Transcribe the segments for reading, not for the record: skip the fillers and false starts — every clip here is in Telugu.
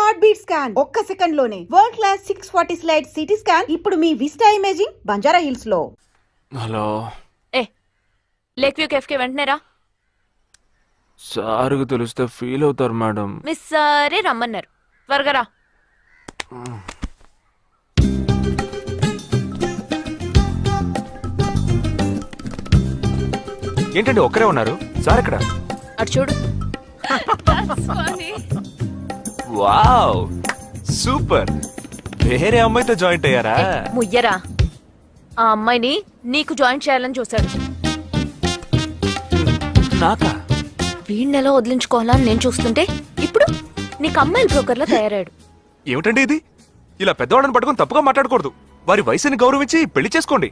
హార్ట్ బీట్ స్కాన్ ఒక్క సెకండ్ లోనే world class 640 slide CT scan ఇప్పుడు మీ విస్టా ఇమేజింగ్ బంజారా హిల్స్ లో. హలో లేక్ వ్యూ కేఫ్ కి వెంటనే రా. సార్కి తెలిస్తే ఫీల్ అవుతారు మేడం. మిస్ సారే రమ్మన్నారు, త్వరగా రా. ఏంటండి ఒక్కరే ఉన్నారు? సార్ ఇక్కడ. అటు చూడు. Wow super. వేరే అమ్మాయితో జాయింట్ అయ్యారా? ముయ్యరా, ఆ అమ్మాయిని నీకు జాయిన్ చేయాలని చూశాడు. నాకా? వీణ్ణెలా వదిలించుకోవాలని నేను చూస్తుంటే ఇప్పుడు నీకు అమ్మాయిల బ్రోకర్లా తయారాడు. ఏమిటండి ఇది? ఇలా పెద్దవాళ్ళని పట్టుకొని తప్పుగా మాట్లాడకూడదు. వారి వయసుని గౌరవించి పెళ్లి చేసుకోండి.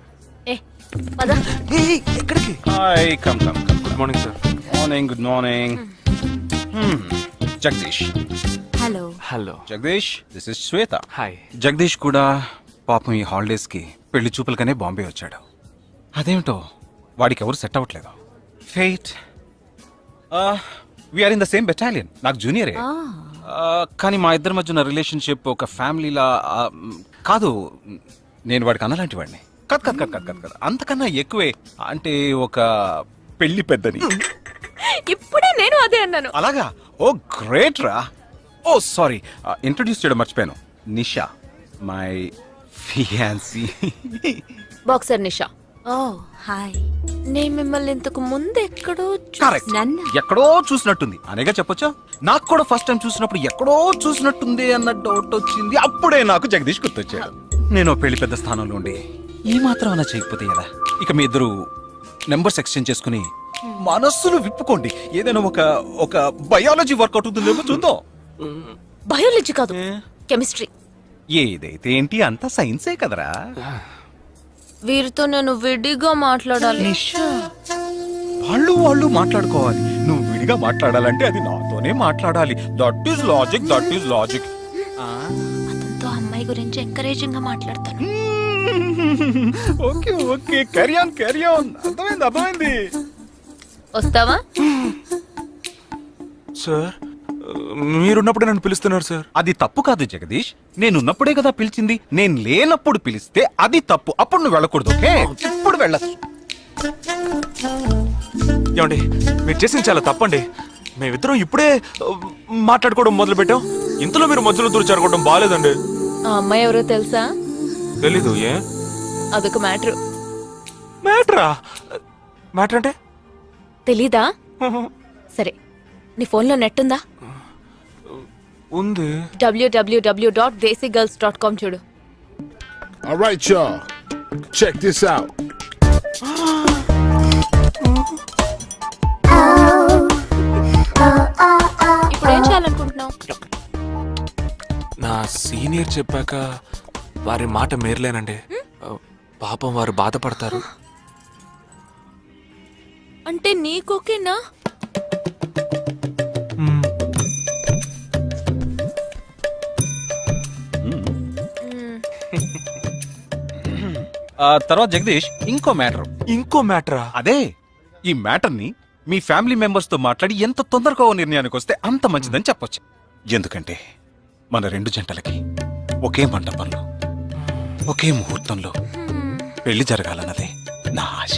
పద. ఎక్కడికి? Hi, come. Good morning sir. Good morning. Jagadish. Hello. Hello Jagadish, this is Shweta. Hi. Jagadish కూడా పాపం ఈ హాలిడేస్ కి పెళ్లి చూపులకనే బాంబే వచ్చాడు. అదేమిటో వాడికి ఎవరు సెట్ అవ్వట్లేదు. Fate. We are in the same battalion. నాకు జూనియరే. కానీ మా ఇద్దరి మధ్య ఉన్న రిలేషన్షిప్ ఒక ఫ్యామిలీలా కాదు. నేను వాడికి అన్నలాంటి వాడిని కాదు. అంతకన్నా ఎక్కువే. అంటే ఒక పెళ్లి పెద్దని. ఇప్పుడే నేను అదే అన్నాను. అలాగా? ఓ గ్రేట్ రా. ఓ సారీ, ఇంట్రొడ్యూస్ చేయడం మర్చిపోయాను. Nisha, my fiancee. Boxer Nisha. Oh hi. నేను మిమ్మల్ని ఇంతకు ముందు ఎక్కడో ఎక్కడో చూసినట్టుంది అనేగా చెప్పొచ్చా? నాకు కూడా ఫస్ట్ టైం చూసినప్పుడు ఎక్కడో చూసినట్టుంది అన్న డౌట్ వచ్చింది. అప్పుడే నాకు జగదీష్ గుర్తొచ్చాడు. నేను పెళ్లి పెద్ద స్థానంలో ఉండి ఈ మాత్రం అలా చేయకపోతే కదా. ఇక మీ ఇద్దరు నెంబర్స్ ఎక్స్చేంజ్ చేసుకుని మనస్సులు విప్పుకోండి. ఏదైనా ఒక బయాలజీ వర్కౌట్ అవుతుందేమో చూద్దాం. బయాలజీ కాదు, కెమిస్ట్రీ. ఏదైతే ఏంటి, అంతా సైన్సే కదరా. వీరితో నేను విడిగా మాట్లాడాలి. వాళ్ళు మాట్లాడుకోవాలి. నువ్వు విడిగా మాట్లాడాలంటే అది నాతోనే మాట్లాడాలి. That is logic. అతనితో అమ్మాయి గురించి ఎంకరేజింగ్ గా మాట్లాడతాను. Okay, carry on. అర్థమైంది. వస్తావా? సార్ మీరున్నప్పుడే నన్ను పిలుస్తున్నారు సార్. అది తప్పు కాదు జగదీష్. నేనున్నప్పుడే కదా పిలిచింది. నేను లేనప్పుడు పిలిస్తే అది తప్పు. అప్పుడు నువ్వు వెళ్ళకూడదు. ఓకే, ఇప్పుడు వెళ్ళచ్చు. ఏమండి, మీరు చేసింది చాలా తప్పండి. మేమిద్దరం ఇప్పుడే మాట్లాడుకోవడం మొదలు పెట్టాం. ఇంతలో మీరు మధ్యలో దూరం బాగాలేదండి. ఆ అమ్మాయి ఎవరో తెలుసా? తెలీదు. ఏ? అదొక మ్యాటర్. మ్యాటర్ అంటే? తెలీదా? సరే, నీ ఫోన్లో నెట్ ఉందా? ఉంది. www.desigirls.com చూడు. All right, y'all. Check this out. ఇప్పుడు ఏం చేయాలనుకుంటున్నావు? నా సీనియర్ చెప్పాక వారి మాట మేరలేనండి. పాపం వారు బాధపడతారు. అంటే నీకోకేనా? తర్వాత జగదీష్, ఇంకో మ్యాటరా? అదే, ఈ మ్యాటర్ ని మీ ఫ్యామిలీ మెంబర్స్ తో మాట్లాడి ఎంత తొందరగా ఓ నిర్ణయానికి వస్తే అంత మంచిదని చెప్పొచ్చు. ఎందుకంటే మన రెండు జంటలకి ఒకే మండపంలో ఒకే ముహూర్తంలో పెళ్లి జరగాలన్నదే నా ఆశ.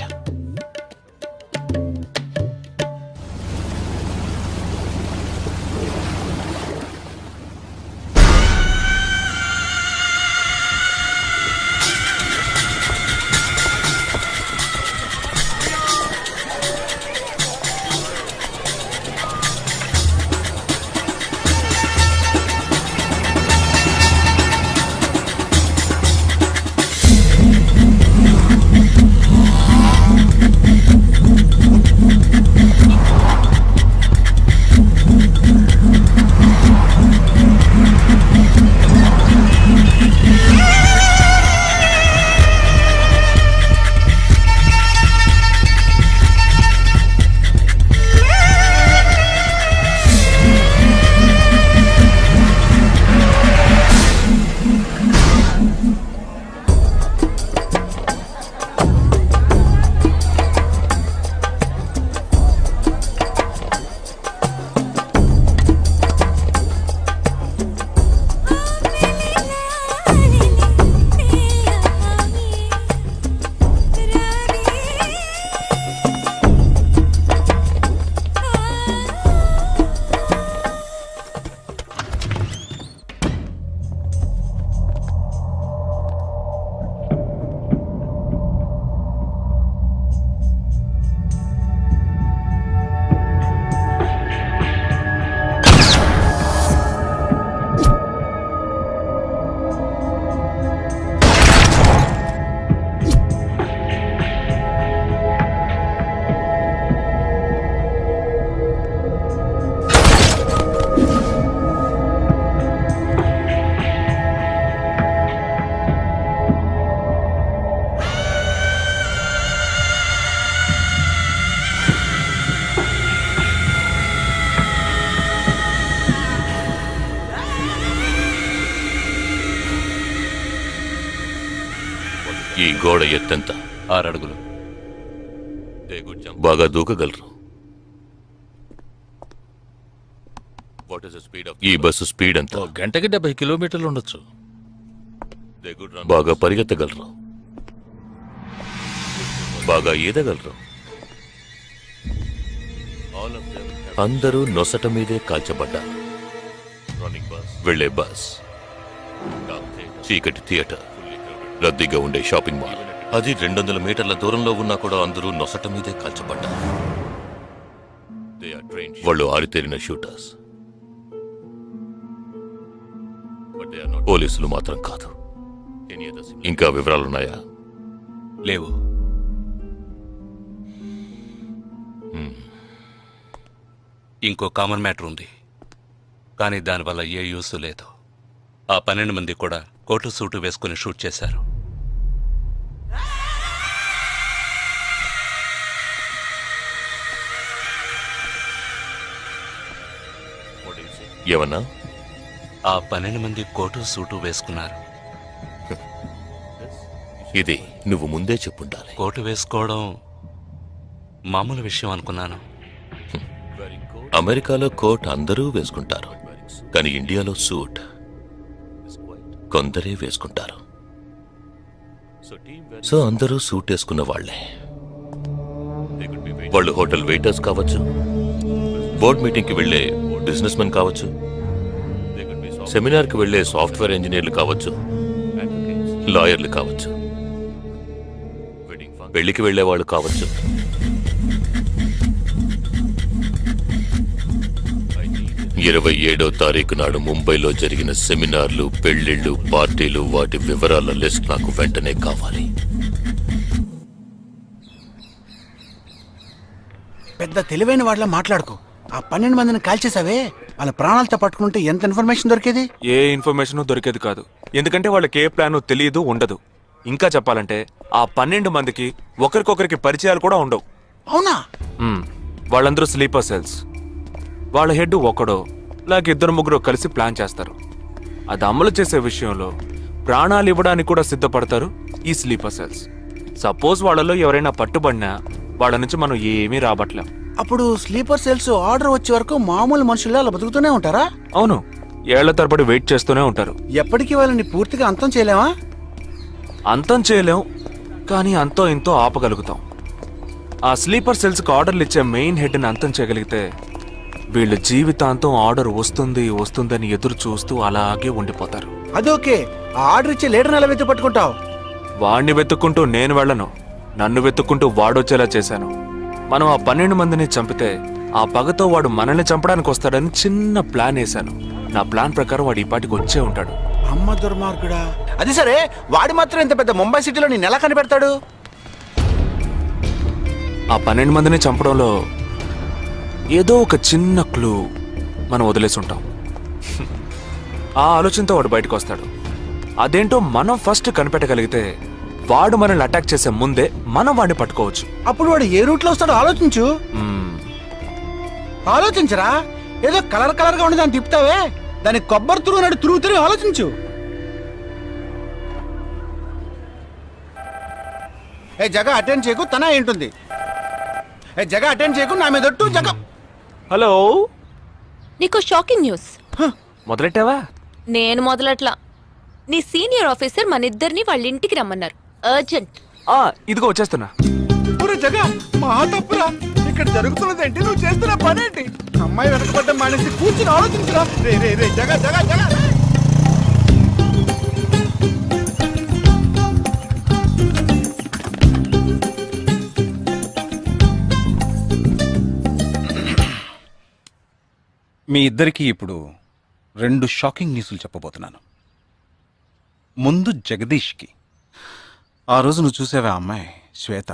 ఈ గోడ ఎత్తెంత? 6 అడుగులు. బాగా దూకగలరు. ఈ బస్సు స్పీడ్ ఎంత? గంటకి 70 కిలోమీటర్లు ఉండొచ్చు. బాగా పరిగెత్తగలరు. బాగా ఈదగలరు. అందరూ నొసట మీదే కాల్చబడ్డారు. వెళ్లే బస్, చీకటి థియేటర్, రద్దీగా ఉండే షాపింగ్ మాల్, అది 200 మీటర్ల దూరంలో ఉన్నా కూడా అందరూ నొసట మీదే కాల్చబడ్డారు. వాళ్ళు ఆరితేరిన షూటర్స్. పోలీసులు మాత్రం కాదు. ఇంకా వివరాలున్నాయా? లేవు. ఇంకో కామన్ మ్యాటర్ ఉంది, కానీ దానివల్ల ఏ యూస్ లేదు. ఆ 12 మంది కూడా కోటు సూటు వేసుకుని షూట్ చేశారు. ఏమన్నా? ఆ 12 మంది కోటు సూటు వేసుకున్నారు. ఇది నువ్వు ముందే చెప్పుండాలి. కోటు వేసుకోవడం మామూలు విషయం అనుకున్నాను. అమెరికాలో కోట్ అందరూ వేసుకుంటారు, కానీ ఇండియాలో సూట్ కొందరే వేసుకుంటారు. సో అందరూ సూట్ వేసుకున్న వాళ్లే. వాళ్ళు హోటల్ వెయిటర్స్ కావచ్చు, బోర్డ్ మీటింగ్కి వెళ్లే బిజినెస్ మెన్ కావచ్చు, సెమినార్కి వెళ్లే సాఫ్ట్వేర్ ఇంజనీర్లు కావచ్చు, లాయర్లు కావచ్చు, పెళ్లికి వెళ్లే వాళ్ళు కావచ్చు. 27వ తారీఖు నాడు ముంబైలో జరిగిన సెమినార్లు, పెళ్లిళ్లు, పార్టీలు, వాటి వివరాల లిస్ట్ నాకు వెంటనే కావాలి. పెద్ద తెలివైన వాళ్ళ మాట్లాడుకో. ఆ 12 మందిని కాల్చేసావే, వాళ్ళ ప్రాణాలతో పట్టుకుంటే ఎంత ఇన్ఫర్మేషన్ దొరికేది? ఏ ఇన్ఫర్మేషన్ దొరికేది కాదు, ఎందుకంటే వాళ్ళకి ఏ ప్లాన్ తెలియదు, ఉండదు. ఇంకా చెప్పాలంటే ఆ 12 మందికి ఒకరికొకరికి పరిచయాలు కూడా ఉండవు. అవునా? వాళ్ళందరూ స్లీపర్ సెల్స్. వాళ్ళ హెడ్ ఒకడో లేక 2-3 కలిసి ప్లాన్ చేస్తారు. అది అమలు చేసే విషయంలో ప్రాణాలు ఇవ్వడానికి కూడా సిద్ధపడతారు ఈ స్లీపర్ సెల్స్. సపోజ్ వాళ్ళలో ఎవరైనా పట్టుబడినా వాళ్ళ నుంచి మనం ఏమీ రాబట్టలేం. అప్పుడు స్లీపర్ సెల్స్ ఆర్డర్ వచ్చే వరకు మామూలు మనుషుల్లో అలా బతుకుతూనే ఉంటారా? అవును, ఏళ్ల తరబడి వెయిట్ చేస్తూనే ఉంటారు. ఎప్పటికీ వాళ్ళని పూర్తిగా అంతం చేయలేమా? అంతం చేయలేం, కానీ అంతో ఇంతో ఆపగలుగుతాం. ఆ స్లీపర్ సెల్స్కి ఆర్డర్లు ఇచ్చే మెయిన్ హెడ్ని అంతం చేయగలిగితే వీళ్ళు జీవితాంతం ఆర్డర్ వస్తుందని ఎదురు చూస్తూ అలాగే ఉండిపోతారు. అదోకే, ఆ ఆర్డర్ ఇచ్చే లీడర్ని ఎలా వెతుకు పట్టుకుంటావు? వాడిని వెతుక్కుంటూ నేను వెళ్ళను, నన్ను వెతుక్కుంటూ వాడొచ్చేలా చేశాను. మనం ఆ 12 మందిని చంపితే ఆ పగతో వాడు మనల్ని చంపడానికి వస్తాడని చిన్న ప్లాన్ వేశాను. నా ప్లాన్ ప్రకారం వాడు ఈ పాటికి వచ్చే ఉంటాడు. అమ్మ దుర్మార్గుడా! అది సరే, వాడు మాత్రం ఇంత పెద్ద ముంబై సిటీలో నేను ఎలా కనిపెడతాడు? ఆ 12 మందిని చంపడంలో ఏదో ఒక చిన్న క్లూ మనం వదిలేసి ఉంటాం. ఆ ఆలోచనతో వాడు బయటకు వస్తాడు. అదేంటో మనం ఫస్ట్ కనిపెట్టగలిగితే వాడు మనల్ని అటాక్ చేసే ముందే మనం వాడిని పట్టుకోవచ్చు. అప్పుడు వాడు ఏ రూట్ లో వస్తాడో ఆలోచించు. ఆలోచించరా? ఏదో కలర్ గా ఉండి దాన్ని తిప్పుతావే, దాన్ని కొబ్బరి తురుగు ఆలోచించు. ఏ జగ అటెండ్ చేయకు, తన ఏంటుంది? ఏ జగ అటెండ్ చేయకు, నా మీద ఒట్టు. జగ హలో, నీకు షాకింగ్ న్యూస్. మొదలెట్టావా? నేను మొదలట్లా. నీ సీనియర్ ఆఫీసర్ మన ఇద్దరిని వాళ్ళ ఇంటికి రమ్మన్నారు, అర్జెంట్. ఇదిగో వచ్చేస్తున్నా. జగ మా తప్పురా, ఇక్కడ జరుగుతున్నదేంటి, నువ్వు చేస్తున్న పనేంటి? అమ్మాయి వెనకబడ్డ మానేసి కూర్చుని ఆలోచించరా. రే రే రే జగ జగ జగ మీ ఇద్దరికి ఇప్పుడు 2 షాకింగ్ న్యూస్లు చెప్పబోతున్నాను. ముందు జగదీష్కి. ఆ రోజు నువ్వు చూసావా అమ్మాయి శ్వేత?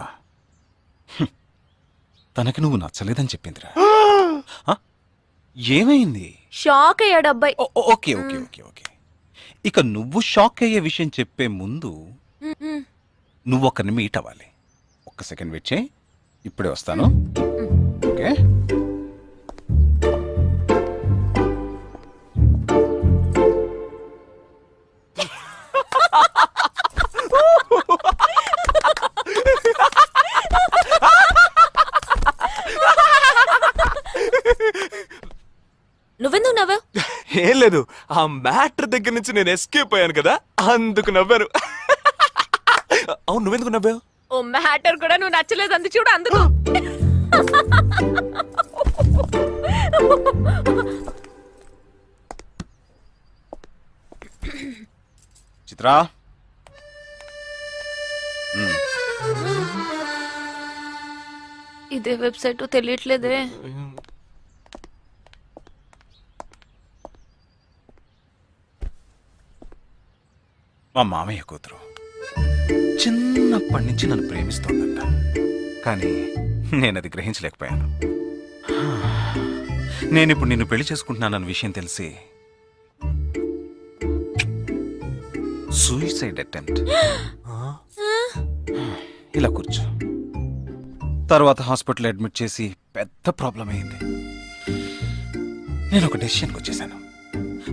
తనకి నువ్వు నచ్చలేదని చెప్పిందిరా. ఏమైంది? షాక్ అయ్యాడు అబ్బాయి. Okay okay okay okay. ఇక నువ్వు షాక్ అయ్యే విషయం చెప్పే ముందు నువ్వు ఒకరిని మీట్ అవ్వాలి. 1 సెకండ్ వెయిట్ చేయి, ఇప్పుడే వస్తాను. ఓకే. ఏం లేదు, ఆ మ్యాటర్ దగ్గర నుంచి నేను ఎస్కేప్ అయ్యాను కదా, అందుకు నవ్వాను. అవును, నువ్వెందుకు నవ్వావు? ఓ మ్యాటర్ కూడా నువ్వు నచ్చలేదు అంది చూడు అందుకు. చిత్రా, ఇదే వెబ్సైట్ తెలియట్లేదే. మా మామయ్య కూతురు చిన్నప్పటి నుంచి నన్ను ప్రేమిస్తోందంట, కానీ నేను అది గ్రహించలేకపోయాను. నేనిప్పుడు నిన్ను పెళ్లి చేసుకుంటున్నానన్న విషయం తెలిసి సూసైడ్ అటెంప్ట్. ఇలా కూర్చో. తర్వాత హాస్పిటల్ అడ్మిట్ చేసి పెద్ద ప్రాబ్లం అయింది. నేను ఒక డెసిషన్కి వచ్చేసాను.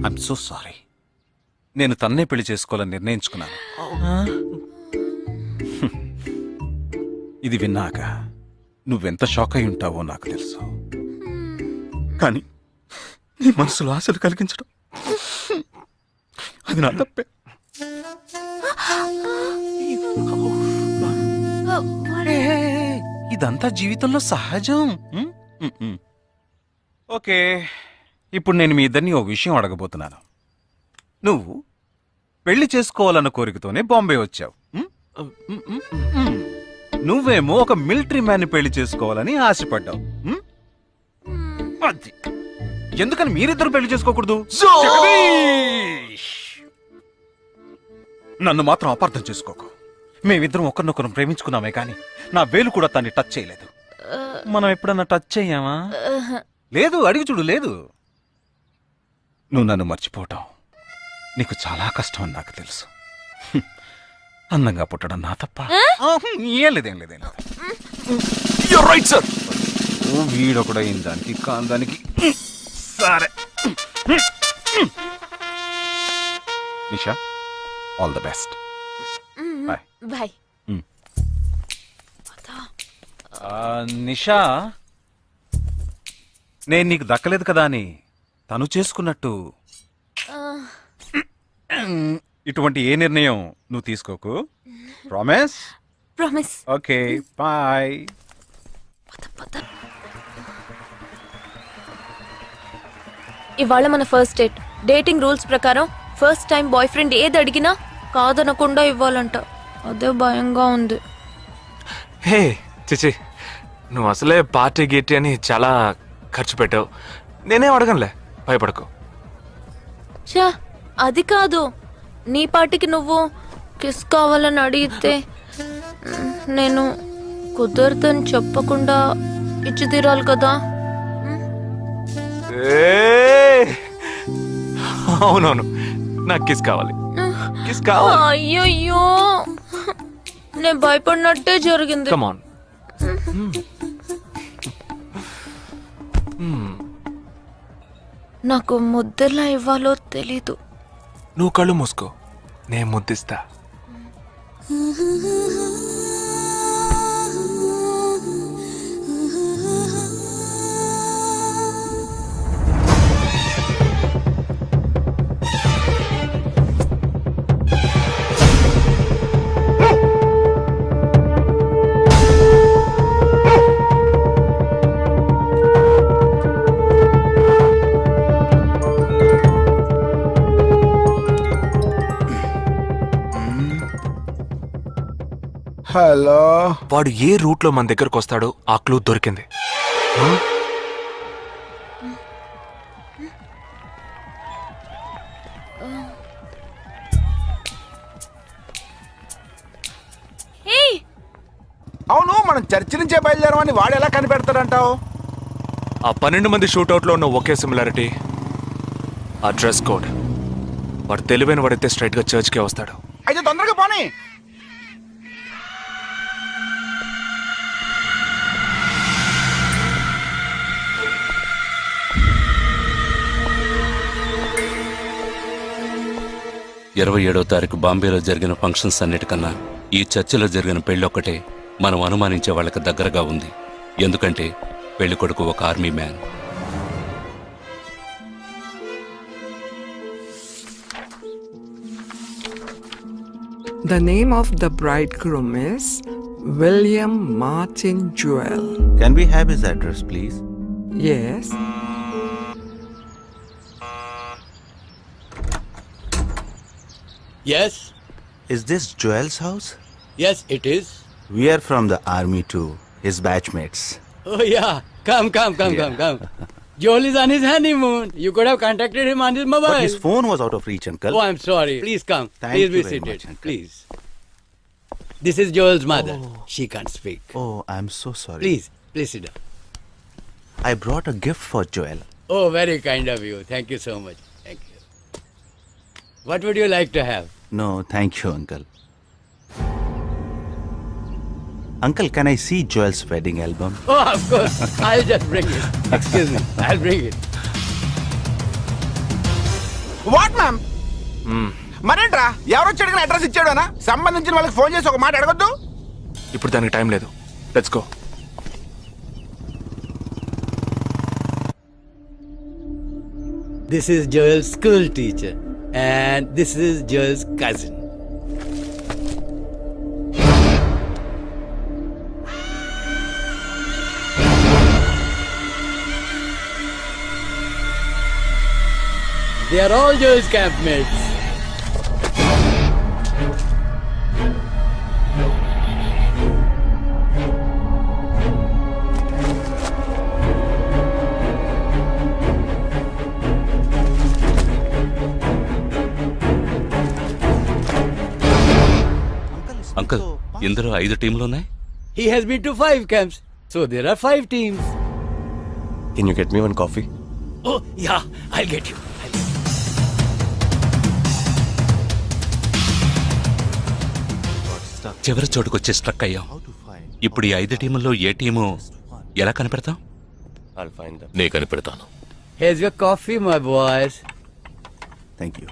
I'm so sorry. నేను తన్నే పెళ్లి చేసుకోవాలని నిర్ణయించుకున్నాను. ఇది విన్నాక నువ్వెంత షాక్ అయి ఉంటావో నాకు తెలుసు, కానీ నీ మనసులో ఆశలు కలిగించడం అది నా తప్పే. ఇదంతా జీవితంలో సహజం. ఓకే, ఇప్పుడు నేను మీ ఇద్దరిని ఓ విషయం అడగబోతున్నాను. నువ్వు పెళ్లి చేసుకోవాలన్న కోరికతోనే బాంబే వచ్చావు. నువ్వేమో ఒక మిలిటరీ మ్యాన్ పెళ్లి చేసుకోవాలని ఆశపడ్డావు. అది ఎందుకని మీరిద్దరు పెళ్లి చేసుకోకూడదు? జగదీష్! నన్ను మాత్రం అపార్థం చేసుకోకు. మేమిద్దరం ఒకరినొకరు ప్రేమించుకున్నామే కానీ నా వేలు కూడా తన్ని టచ్ చేయలేదు. మనం ఎప్పుడన్నా టచ్ చెయ్యామా? లేదు, అడిగి చూడు. లేదు. నువ్వు నన్ను మర్చిపోవటం నీకు చాలా కష్టం అని నాకు తెలుసు. అందంగా పుట్టడం నా తప్ప. ఏం లేదేం లేదేం లేదు. You're right, sir. వీడొకడు అయిన దానికి కాందానికి. సరే Nisha, all the best. Bye. Bye. Nisha, నేను నీకు దక్కలేదు కదా అని తను చేసుకున్నట్టు ఇటువంటి ఏ నిర్ణయం నువ్వు తీసుకోకు. ప్రామిస్? ప్రామిస్. Okay, bye. ఇవాళ మన ఫస్ట్ డేట్. డేటింగ్ రూల్స్ ప్రకారం ఫస్ట్ టైం బాయ్ ఫ్రెండ్ ఏది అడిగినా కాదనకుండా ఇవ్వాలంట. అదే భయంగా ఉంది. హే చిచి, నువ్వు అసలే పార్టీ గీటీ అని చాలా ఖర్చు పెట్టావు. నేనేం అడగనులే, భయపడకు. చా, అది కాదు. నీ పాటికి నువ్వు కిస్ కావాలని అడిగితే నేను కుదరదని చెప్పకుండా ఇచ్చి తీరాలి కదా. అవునవును, నాకు కిస్ కావాలి. కిస్ కావాలి. అయ్యయ్యో, నేను భయపడినట్టే జరిగింది. Come on. నాకు ముద్దెలా ఇవ్వాలో తెలీదు. నువ్వు కళ్ళు మూసుకో, నేను ముద్దిస్తా. హలో. వాడు ఏ రూట్ లో మన దగ్గరకు వస్తాడో ఆ క్లూ దొరికింది. అవును, మనం చర్చి నుంచే బయలుదేరమని వాడు ఎలా కనిపెడతాడంటావు? ఆ 12 మంది షూట్అవుట్ లో ఉన్న ఒకే సిమిలారిటీ, ఆ డ్రెస్ కోడ్. వాడు తెలివైన వాడైతే స్ట్రైట్ గా చర్చ్ కే వస్తాడు. అయితే తొందరగా పోనీ. ఇరవై 27వ తారీఖు బాంబేలో జరిగిన ఫంక్షన్స్ అన్నిటికన్నా ఈ చర్చిలో జరిగిన పెళ్ళొక్కటే మనం అనుమానించే వాళ్ళకి దగ్గరగా ఉంది. ఎందుకంటే పెళ్లి కొడుకు ఒక army man. The name of the bridegroom is William Martin Jewell. Can we have his address, please? Yes. Yes, Is this Joel's house? yes, it is. We are from the army too, his batchmates. Oh, yeah. Come. Joel is on his honeymoon. You could have contacted him on his But mobile. his phone was out of reach, uncle. Oh, I'm sorry. Please come. Thank Please you be very seated. much, uncle. Please. This is Joel's mother. She can't speak. Oh, I'm so sorry. Please sit down. I brought a gift for Joel. Oh, very kind of you. Thank you so much. Thank you. What would you like to have? No, thank you, uncle. Uncle, can I see Joel's wedding album? Oh, of course. I'll just bring it. Excuse me. I'll bring it. What ma'am మరేంట్రా ఎవరు వచ్చాడు అడ్రస్ ఇచ్చాడనా సంబంధించిన వాళ్ళకి ఫోన్ చేసి ఒక మాట అడగొద్దు. ఇప్పుడు దానికి టైం లేదు. Let's go. This is Joel's school teacher. And this is Joel's cousin. They are all Joel's campmates. Uncle ఇందులో 5 టీంలు ఉన్నాయి. He has been to 5 camps. So there are 5 teams. Can you get me one coffee? Oh, yeah, I'll get you. చివరి చోటుకొచ్చి స్ట్రక్ అయ్యాం. ఇప్పుడు ఈ 5 టీముల్లో ఏ టీము ఎలా కనిపెడతాం? నే కనిపెడతాను. Here's your coffee, my boys. Thank you.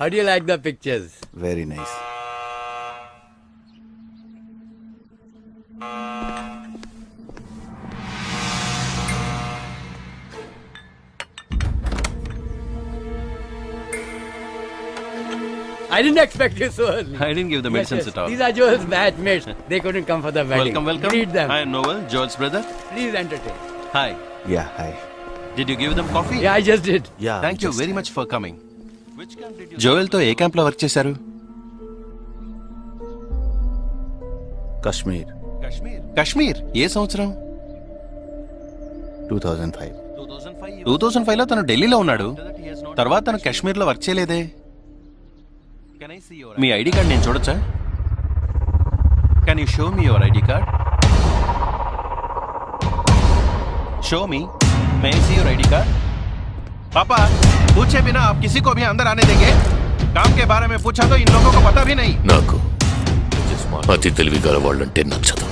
How do you like the pictures? Very nice. I didn't expect you so early. I didn't give the medicines at all. These are Joel's batchmates. They couldn't come for the wedding. Welcome. Greet them. I am Noel, Joel's brother. Please entertain. Hi. Yeah, hi. Did you give them coffee? Yeah, I just did. Yeah. Thank you just- very much for coming. Joel తో ఏ క్యాంప్ లో వర్క్ చేశారు? Kashmir, కాశ్మీర్. ఏ సంవత్సరం? 2005. 2005 లో తను ఢిల్లీలో ఉన్నాడు. తర్వాత తను కాశ్మీర్ లో వర్క్ చేయలేదే. మీ ఐడి కార్డ్ నేను చూడొచ్చా? Can you show me your ID card? Show me. May I see your ID card? पापा पूछे बिना आप किसी को भी अंदर आने देंगे? काम के बारे में पूछा तो इन लोगों को पता भी नहीं. నాకు అతి తెలివి గల వాళ్ళంటే నచ్చదు.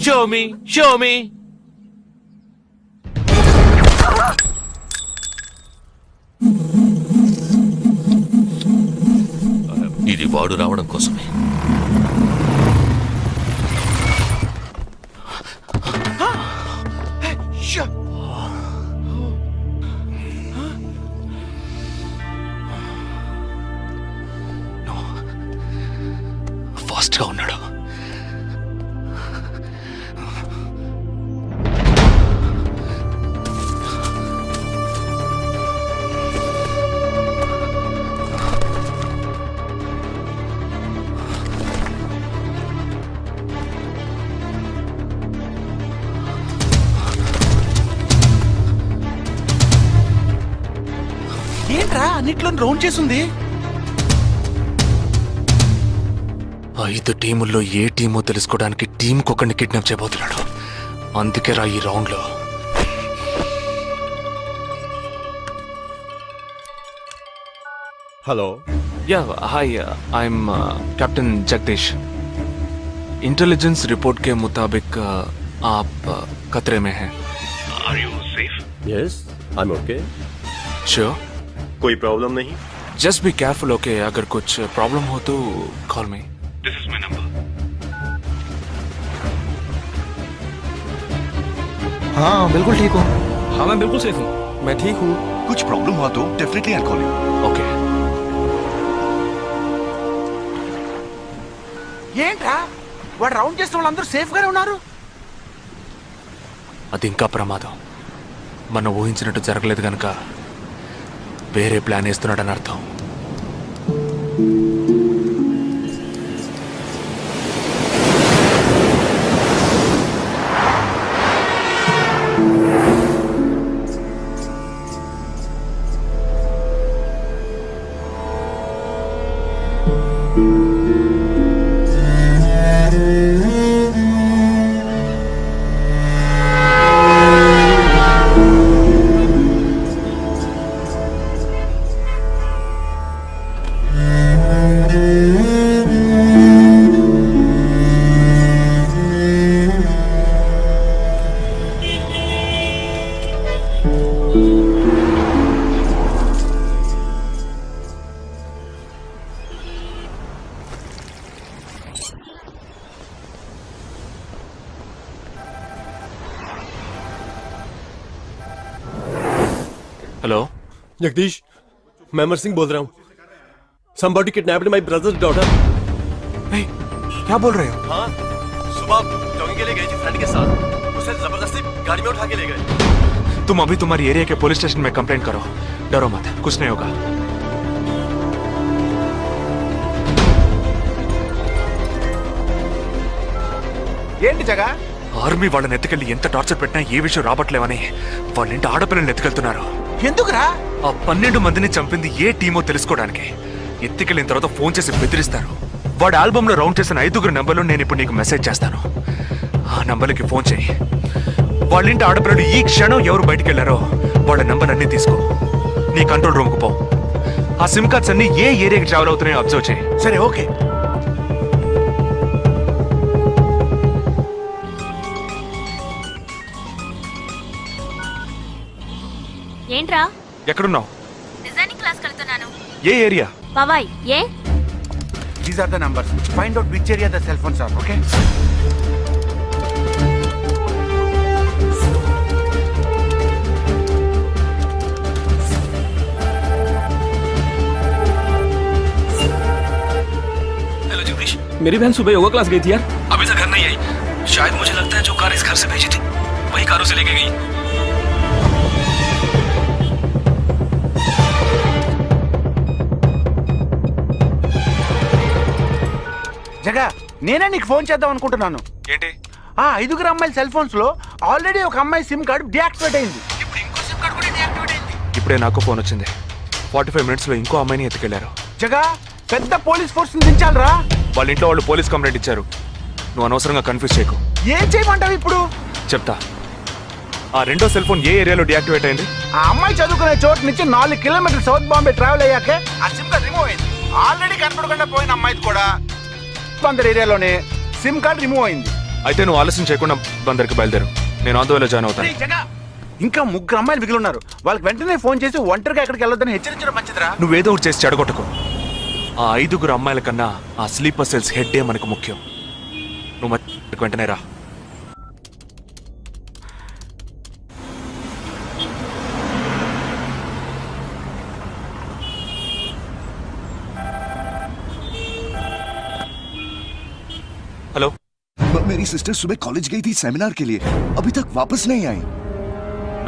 Show me. ఇది వాడు రావడం కోసమే. ఫాస్ట్ గా ఉన్నాడు. ఏంట్రా అన్నిట్లో రౌండ్ చేసింది? 5 టీముల్లో ఏ టీమో తెలుసుకోవడానికి టీంకొకరిని కిడ్నాప్ చేయబోతున్నాడు. అందుకే రా ఈ రౌండ్ లో. Hello. Yeah hi, I'm captain Jagdish. Intelligence report के मुताबिक आप खतरे में हैं. Are you safe? yes I'm okay. Sure? कोई प्रॉब्लम नहीं? Just be careful, okay? अगर कुछ प्रॉब्लम हो तो call me. This is my number. हाँ बिल्कुल ठीक हो. हाँ मैं बिल्कुल सेफ हूँ. मैं ठीक हूँ. कुछ प्रॉब्लम हुआ तो definitely I call you. Okay. ఏంట్రా వాడు రౌండ్ చేసిన వాళ్ళందరూ సేఫ్ గానే ఉన్నారు. అది ఇంకా ప్రమాదం. మనం ఊహించినట్టు జరగలేదు గనక వేరే ప్లాన్ వేస్తున్నాడని అర్థం. हेलो जगदीश, मैं अमर सिंह बोल रहा हूँ. Somebody kidnapped my brother's daughter. क्या बोल रहे हो? हाँ, सुबह जॉगिंग के लिए गई थी फ्रेंड के साथ. उसे जबरदस्ती गाड़ी में उठा के ले गए. तुम अभी तुम्हारी एरिया के पुलिस स्टेशन में कंप्लेंट करो. डरो मत, कुछ नहीं होगा. ఏంటి జగా? ఆర్మీ వాళ్ళని ఎత్తుకెళ్ళి ఎంత టార్చర్ పెట్టినా ఏ విషయం రాబట్లేవని వాళ్ళింటి ఆడపిల్లల్ని ఎత్తుకెళ్తున్నారు. ఎందుకురా? ఆ 12 మందిని చంపింది ఏ టీమో తెలుసుకోవడానికి. ఎత్తుకెళ్ళిన తర్వాత ఫోన్ చేసి బెదిరిస్తారు. వాడి ఆల్బమ్ లో రౌండ్ చేసిన 5 నంబర్లు నేను ఇప్పుడు నీకు మెసేజ్ చేస్తాను. ఆ నంబర్లకి ఫోన్ చేయి. వాళ్ళింటి ఆడపిల్లలు ఈ క్షణం ఎవరు బయటికి వెళ్ళారో వాళ్ళ నంబర్ అన్ని తీసుకో. నీ కంట్రోల్ రూమ్కు పో. ఆ సిమ్ కార్డ్స్ అన్ని ఏ ఏరియాకి ట్రావెల్ అవుతున్నాయో అబ్జర్వ్ చేయి. సరే ఓకే. ఏంట్రా? ఎక్కడున్నావు? డిజైనింగ్ క్లాస్ వెళ్తున్నాను. ఏ ఏరియా? పవాయ్. ఏ? These are the numbers. Find out which area the cell phones are. Okay. Hello Jagdish, मेरी बहन सुबह योगा क्लास गई थी यार. अभी तक घर नहीं आई. शायद मुझे लगता है जो कार इस घर से भेजी थी वही कार उसे लेके गई. జగా, నేనే నీకు ఫోన్ చేద్దాం అనుకుంటున్నాను. ఏంటి? ఆ 5 అమ్మాయిల సెల్ ఫోన్స్ లో ఆల్రెడీ ఒక అమ్మాయి సిమ్ కార్డు డియాక్టివేట్ అయింది. ఇప్పుడు ఇంకో సిమ్ కార్డు కూడా డియాక్టివేట్ అయింది. ఇప్పుడే నాకు ఫోన్ వచ్చింది. 45 మినిట్స్ లో ఇంకో అమ్మాయిని ఎత్తుకెళ్లారు. జగా, పెద్ద పోలీస్ ఫోర్స్ దించాలరా. వాళ్ళ ఇంట్లో వాళ్ళు పోలీస్ కంప్లైంట్ ఇచ్చారు. నువ్వు అనవసరంగా కన్ఫ్యూజ్ చేయకు. ఏం చేయమంటావు ఇప్పుడు? చెప్తా. ఆ రెండో సెల్ ఫోన్ ఏ ఏరియాలో డియాక్టివేట్ అయింది? ఆ అమ్మాయి చదువుకునే చోటు నుంచి 4 కిలోమీటర్లు సౌత్ బాంబే ట్రావెల్ అయ్యాకే ఆ సిమ్ కార్డ్ రిమూవ్ అయింది. ఆల్రెడీ కనపడకుండా పోయిన అమ్మాయి కూడా బందర్ ఏరియాలోనే సిమ్ కార్డ్ రిమూవ్ అయింది. అయితే నువ్వు ఆలస్యం చేయకుండా బందర్కి బయలుదేరు. నేను ఆందోళన జాయిన్ అవుతాను. ఇంకా 3 అమ్మాయిలు మిగిలి ఉన్నారు. వాళ్ళకి వెంటనే ఫోన్ చేసి ఒంటరిగా ఎక్కడికి వెళ్ళొద్దని హెచ్చరించడం మంచిదిరా. నువ్వేదో ఒకటి చేసి చెడగొట్టకు. ఆ 5 అమ్మాయిల కన్నా ఆ స్లీపర్ సెల్స్ హెడ్డే మనకు ముఖ్యం. నువ్వు వెంటనే రా. हेलो. मेरी सिस्टर सुबह कॉलेज गई थी सेमिनार के लिए, अभी तक वापस नहीं आई.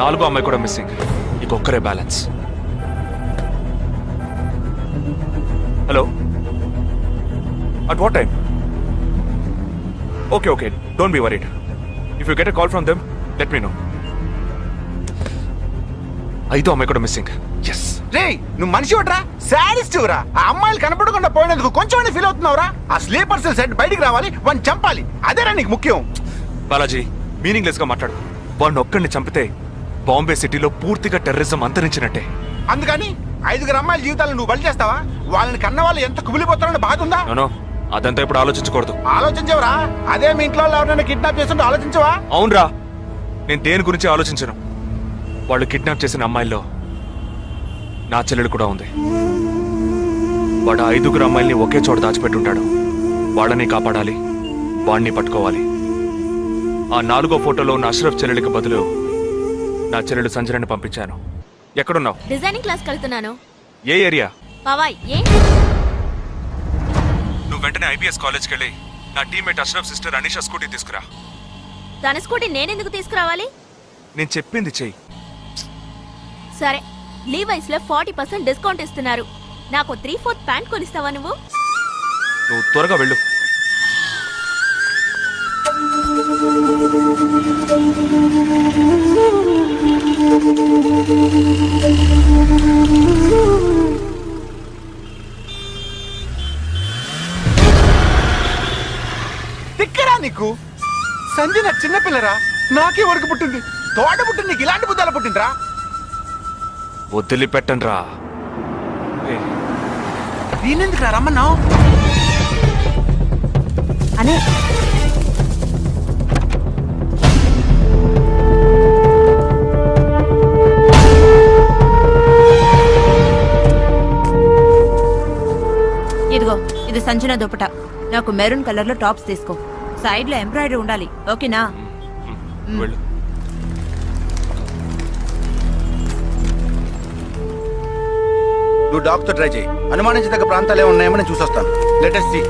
4 అమ్మాయి కూడా మిస్సింగ్. ఇంకొక్కరే balance. Hello. At what time? Okay okay, don't be worried. If you get a call from them let me know. 5 అమ్మాయి కూడా మిస్సింగ్. ఎస్. రే, నువ్వు మనిషి ఒకట్రా, సాడిస్ట్ రా. ఆ అమ్మాయిలు కనపడకుండా పోయినందుకు కొంచెం ఫీల్ అవుతున్నావురా. ఆ స్లీపర్ సెల్ సెట్ బయటికి రావాలి, వాడిని చంపాలి. అదేరా నీకు ముఖ్యం. బాలాజీ, మీనింగ్లెస్ గా మాట్లాడు. వాడిని ఒక్కడిని చంపితే బాంబే సిటీలో పూర్తిగా టెర్రరిజం అంతరించినట్టే. అందుకని 5 అమ్మాయిల జీవితాలను నువ్వు బలి చేస్తావా? వాళ్ళని కన్న వాళ్ళు ఎంత కుమిలిపోతారని బాధ ఉందా? నో, అదంతా ఇప్పుడు ఆలోచించకూడదు. ఆలోచించవరా? అదే మీ ఇంట్లో ఎవరైనా కిడ్నాప్ చేస్తుంటే ఆలోచించవా? అవునరా, నేను దేని గురించి ఆలోచించను. వాళ్ళు కిడ్నాప్ చేసిన అమ్మాయిల్లో నా చెల్లెలు కూడా ఉంది. వాడు 5 అమ్మాయిల్ని ఒకే చోట దాచిపెట్టుంటాడు. వాళ్ళని కాపాడాలి, వాడిని పట్టుకోవాలి. ఆ 4వ ఫోటోలో ఉన్న అష్రఫ్ చెల్లెలికి బదులు నా చెల్లెలు సంజనని పంపించాను. ఎక్కడున్నావు? డిజైనింగ్ క్లాస్ వెళ్తున్నాను. ఏ ఏరియా? పవాయ్ ఏ నువ్వు వెంటనే ఐబీఎస్ కాలేజ్కి వెళ్ళి నా teammate Ashraf sister Anisha scooty తీసుకురా. తన స్కూటీ నేనెందుకు తీసుకురావాలి? నేను చెప్పింది చెయ్యి. సరే, లీవైస్ లో 40% డిస్కౌంట్ ఇస్తున్నారు. నాకు 3/4 ప్యాంట్ కొనిస్తావా నువ్వు? నువ్వు త్వరగా వెళ్ళు. తిక్కరా నీకు? సంజన చిన్నపిల్లరా, నాకే వరకు పుట్టింది. తోట పుట్టింది, నీకు ఇలాంటి బుద్ధాలు పుట్టిండ్రా? వదిలిపెట్టండి రా. నేనెందుకు రమ్మన్నావు? అనే ఇదిగో, ఇది సంజన దుపట. నాకు మెరూన్ కలర్ లో టాప్స్ తీసుకో. సైడ్ లో ఎంబ్రాయిడరీ ఉండాలి, ఓకేనా? వెళ్ళు. నువ్వు డాక్టర్ ట్రై చేయి. అనుమానించదగ్గ ప్రాంతాలు ఏమున్నాయేమో నేను చూసొస్తాను. Let us see.